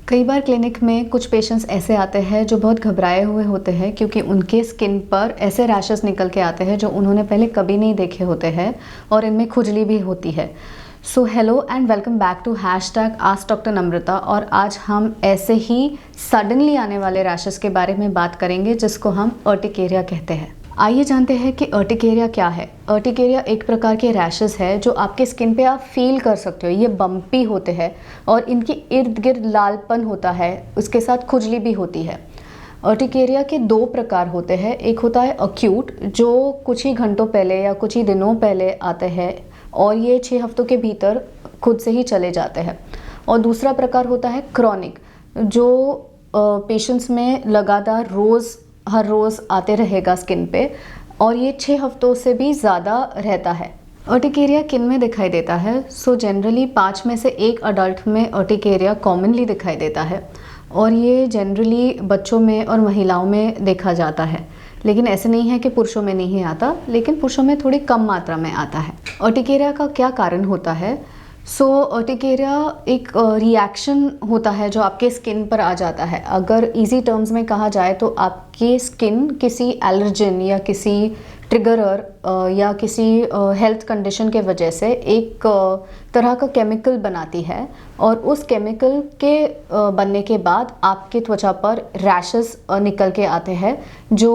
कई बार क्लिनिक में कुछ पेशेंट्स ऐसे आते हैं जो बहुत घबराए हुए होते हैं क्योंकि उनके स्किन पर ऐसे रैशेस निकल के आते हैं जो उन्होंने पहले कभी नहीं देखे होते हैं और इनमें खुजली भी होती है। So hello and welcome back to #AskDrNamrata। और आज हम ऐसे ही सडनली आने वाले रैशेस के बारे में बात करेंगे जिसको हम अर्टिकेरिया कहते हैं। आइए जानते हैं कि अर्टिकेरिया क्या है। अर्टिकेरिया एक प्रकार के रैशेस है जो आपके स्किन पे आप फील कर सकते हो। ये बम्पी होते हैं और इनकी इर्द गिर्द लालपन होता है, उसके साथ खुजली भी होती है। अर्टिकेरिया के दो प्रकार होते हैं। एक होता है अक्यूट, जो कुछ ही घंटों पहले या कुछ ही दिनों पहले आते हैं और ये 6 हफ्तों के भीतर खुद से ही चले जाते हैं। और दूसरा प्रकार होता है क्रॉनिक, जो पेशेंट्स में लगातार हर रोज़ आते रहेगा स्किन पे और ये 6 हफ्तों से भी ज़्यादा रहता है। अर्टिकेरिया किन में दिखाई देता है? सो जनरली 5 में से 1 अडल्ट में अर्टिकेरिया कॉमनली दिखाई देता है और ये जनरली बच्चों में और महिलाओं में देखा जाता है। लेकिन ऐसे नहीं है कि पुरुषों में नहीं आता, लेकिन पुरुषों में थोड़ी कम मात्रा में आता है। अर्टिकेरिया का क्या कारण होता है? सो अर्टिकेरिया एक रिएक्शन होता है जो आपके स्किन पर आ जाता है। अगर इजी टर्म्स में कहा जाए तो आपकी स्किन किसी एलर्जन या किसी ट्रिगरर या किसी हेल्थ कंडीशन के वजह से एक तरह का केमिकल बनाती है और उस केमिकल के बनने के बाद आपके त्वचा पर रैशेस निकल के आते हैं जो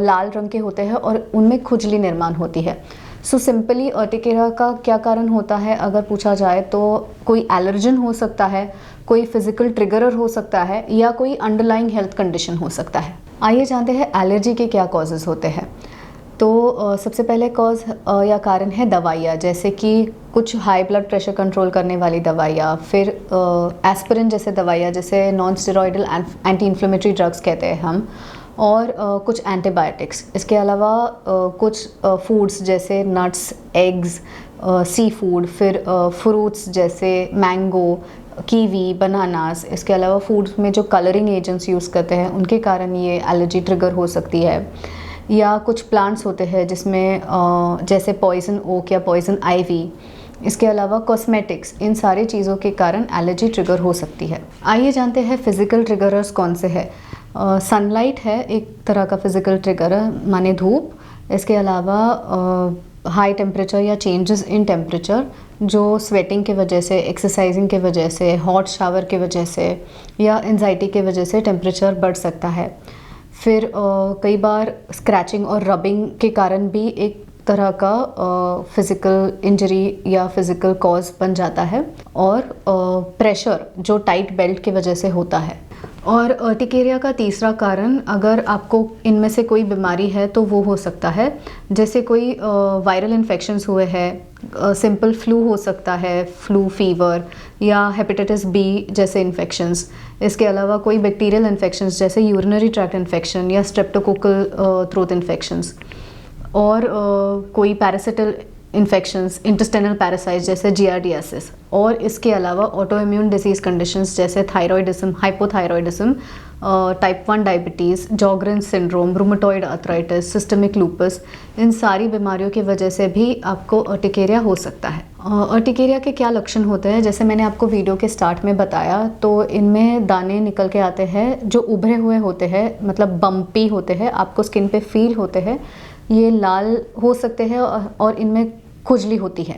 लाल रंग के होते हैं और उनमें खुजली निर्माण होती है। सो सिंपली अर्टिकेरिया का क्या कारण होता है अगर पूछा जाए तो कोई एलर्जन हो सकता है, कोई फिजिकल ट्रिगरर हो सकता है या कोई अंडरलाइंग हेल्थ कंडीशन हो सकता है। आइए जानते हैं एलर्जी के क्या कॉजेज़ होते हैं। तो सबसे पहले कॉज या कारण है दवाइयाँ, जैसे कि कुछ हाई ब्लड प्रेशर कंट्रोल करने वाली दवाइयाँ, फिर एस्पिरिन जैसे दवाइयाँ, जैसे non steroidal anti inflammatory drugs कहते हैं हम, और कुछ एंटीबायोटिक्स। इसके अलावा कुछ फूड्स जैसे नट्स, एग्स, सी फूड, फिर फ्रूट्स जैसे मैंगो, कीवी, बनानास। इसके अलावा फूड्स में जो कलरिंग एजेंट्स यूज़ करते हैं उनके कारण ये एलर्जी ट्रिगर हो सकती है। या कुछ प्लांट्स होते हैं जिसमें जैसे पॉइजन ओक या पॉइजन आइवी। इसके अलावा कॉस्मेटिक्स, इन सारी चीज़ों के कारण एलर्जी ट्रिगर हो सकती है। आइए जानते हैं फिज़िकल ट्रिगरर्स कौन से हैं। सनलाइट है एक तरह का फिज़िकल ट्रिगरर, माने धूप। इसके अलावा हाई टेम्परेचर या चेंजेस इन टेम्परेचर जो स्वेटिंग के वजह से, एक्सरसाइजिंग के वजह से, हॉट शावर के वजह से या एंजाइटी के वजह से टेम्परेचर बढ़ सकता है। फिर कई बार स्क्रैचिंग और रबिंग के कारण भी एक तरह का फिज़िकल इंजरी या फिज़िकल कॉज बन जाता है। और प्रेशर जो टाइट बेल्ट की वजह से होता है। और अर्टिकेरिया का तीसरा कारण, अगर आपको इनमें से कोई बीमारी है तो वो हो सकता है, जैसे कोई वायरल इन्फेक्शंस हुए हैं, सिंपल फ्लू हो सकता है, फ्लू फीवर या हेपेटाइटिस बी जैसे इन्फेक्शंस। इसके अलावा कोई बैक्टीरियल इन्फेक्शंस जैसे यूरिनरी ट्रैक्ट इन्फेक्शन या स्ट्रेप्टोकोकल थ्रोट इन्फेक्शंस। और कोई पैरासिटल इन्फेक्शंस, इंटेस्टाइनल पैरासाइट्स जैसे जियार्डियासिस। और इसके अलावा ऑटो इम्यून डिसीज़ कंडीशंस जैसे thyroidism, hypothyroidism, type 1 diabetes, Sjogren's syndrome, rheumatoid arthritis, systemic lupus. इन सारी बीमारियों की वजह से भी आपको अर्टिकेरिया हो सकता है। अर्टिकेरिया के क्या लक्षण होते हैं? जैसे मैंने आपको वीडियो के स्टार्ट में बताया, तो इनमें दाने निकल के आते हैं जो उभरे हुए होते हैं, मतलब बम्पी होते हैं, आपको स्किन पे फील होते हैं। ये लाल हो सकते हैं और इनमें खुजली होती है।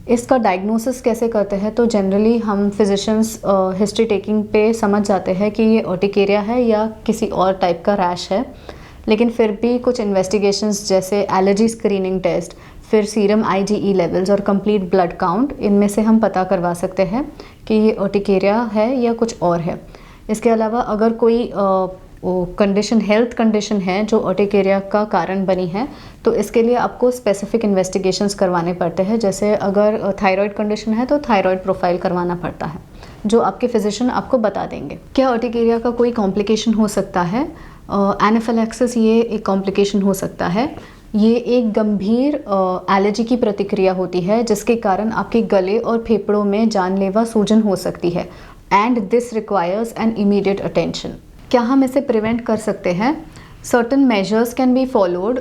इसका डायग्नोसिस कैसे करते हैं? तो जनरली हम फिजिशियंस हिस्ट्री टेकिंग पे समझ जाते हैं कि ये अर्टिकेरिया है या किसी और टाइप का रैश है। लेकिन फिर भी कुछ इन्वेस्टिगेशंस जैसे एलर्जी स्क्रीनिंग टेस्ट, फिर सीरम IgE लेवल्स और कंप्लीट ब्लड काउंट, इनमें से हम पता करवा सकते हैं कि ये अर्टिकेरिया है या कुछ और है। इसके अलावा अगर कोई कंडीशन, हेल्थ कंडीशन है जो अर्टिकेरिया का कारण बनी है, तो इसके लिए आपको स्पेसिफिक इन्वेस्टिगेशंस करवाने पड़ते हैं। जैसे अगर थायराइड कंडीशन है तो थायराइड प्रोफाइल करवाना पड़ता है, जो आपके फिजिशियन आपको बता देंगे। क्या अर्टिकेरिया का कोई कॉम्प्लिकेशन हो सकता है? एनाफिलैक्सिस ये एक कॉम्प्लिकेशन हो सकता है। ये एक गंभीर एलर्जी की प्रतिक्रिया होती है जिसके कारण आपके गले और फेफड़ों में जानलेवा सूजन हो सकती है and this requires an immediate attention. क्या हम इसे प्रिवेंट कर सकते हैं? Certain measures can be followed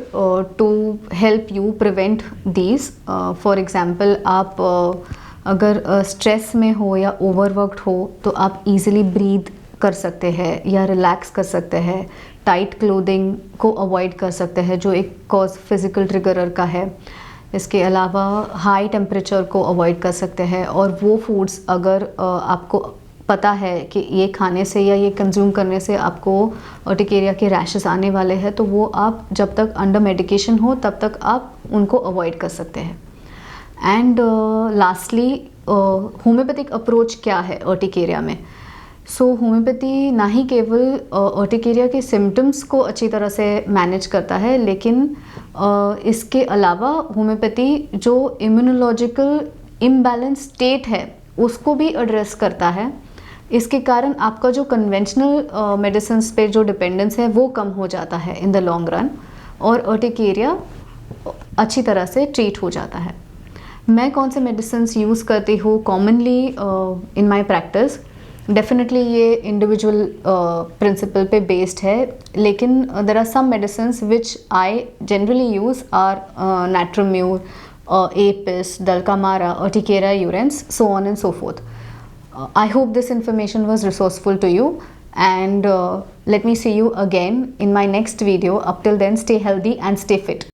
to help you prevent these. For example, आप अगर स्ट्रेस में हो या ओवरवर्कड हो तो आप इजीली ब्रीथ कर सकते हैं या रिलैक्स कर सकते हैं। टाइट क्लोथिंग को अवॉइड कर सकते हैं जो एक कॉज फिज़िकल ट्रिगरर का है। इसके अलावा हाई टेम्परेचर को अवॉइड कर सकते हैं, और वो फूड्स अगर आपको पता है कि ये खाने से या ये कंज्यूम करने से आपको अर्टिकेरिया के रैशेस आने वाले हैं, तो वो आप जब तक अंडर मेडिकेशन हो तब तक आप उनको अवॉइड कर सकते हैं। एंड लास्टली होम्योपैथिक अप्रोच क्या है अर्टिकेरिया में। सो होम्योपैथी ना ही केवल अर्टिकेरिया के सिम्टम्स को अच्छी तरह से मैनेज करता है, लेकिन इसके अलावा होम्योपैथी जो इम्यूनोलॉजिकल इम्बैलेंस स्टेट है उसको भी एड्रेस करता है। इसके कारण आपका जो कन्वेंशनल मेडिसिन पे जो डिपेंडेंस है वो कम हो जाता है इन द लॉन्ग रन, और अर्टिकेरिया अच्छी तरह से ट्रीट हो जाता है। मैं कौन से मेडिसिन यूज़ करती हूँ commonly in my practice, definitely ये इंडिविजुअल प्रिंसिपल पे बेस्ड है, लेकिन there are some medicine which I generally use are natrum mur, apis, dulcamara, urtica urens, so on and so forth. I hope this information was resourceful to you, and let me see you again in my next video. Up till then, stay healthy and stay fit.